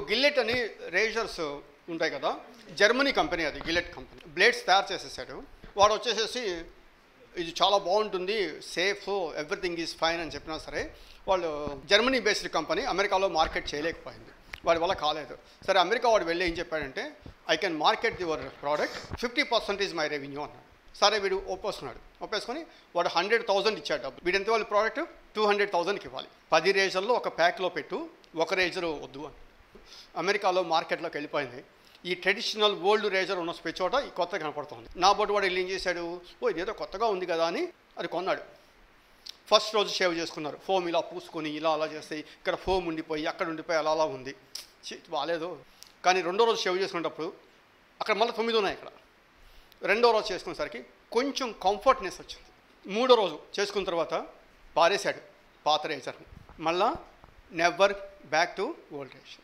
Gillette అని razor's ఉంటాయి కదా, జర్మనీ కంపెనీ, అది గిల్లెట్ కంపెనీ. బ్లేడ్స్ తయారు చేసేసాడు వాడు. వచ్చేసేసి ఇది చాలా బాగుంటుంది, సేఫ్, ఎవ్రీథింగ్ ఈజ్ ఫైన్ అని చెప్పినా సరే వాళ్ళు జర్మనీ బేస్డ్ కంపెనీ అమెరికాలో మార్కెట్ చేయలేకపోయింది, వాడి వల్ల కాలేదు. సరే అమెరికా వాడు వెళ్ళి ఏం చెప్పాడంటే, I can market your product, 50% is my revenue అన్నాడు. సరే వీడు ఒప్పేసుకొని వాడు 100,000 ఇచ్చాడు డబ్బు. వీడు ఎంత వాళ్ళు ప్రోడక్ట్ 200,000కి ఇవ్వాలి. 10 రేజర్లు ఒక ప్యాక్లో పెట్టు, ఒక రేజర్ వద్దు అని. అమెరికాలో మార్కెట్లోకి వెళ్ళిపోయింది. ఈ ట్రెడిషనల్ ఓల్డ్ రేజర్ ఉన్న చోట ఈ కొత్త కనపడుతుంది. నా బోటు వాడు వెళ్ళి ఏం చేశాడు, ఇదేదో కొత్తగా ఉంది కదా అని అది కొన్నాడు. ఫస్ట్ రోజు షేవ్ చేసుకున్నారు, ఫోమ్ ఇలా పూసుకొని ఇలా అలా చేస్తే ఇక్కడ ఫోమ్ ఉండిపోయి అక్కడ ఉండిపోయి అలా అలా ఉంది, బాగాలేదు. కానీ రెండో రోజు షేవ్ చేసుకునేటప్పుడు అక్కడ మళ్ళీ 9 ఉన్నాయి ఇక్కడ. రెండో రోజు చేసుకునేసరికి కొంచెం కంఫర్ట్నెస్ వచ్చింది. మూడో రోజు చేసుకున్న తర్వాత పారేశాడు పాత రేజర్ని. మళ్ళా never back to old razor.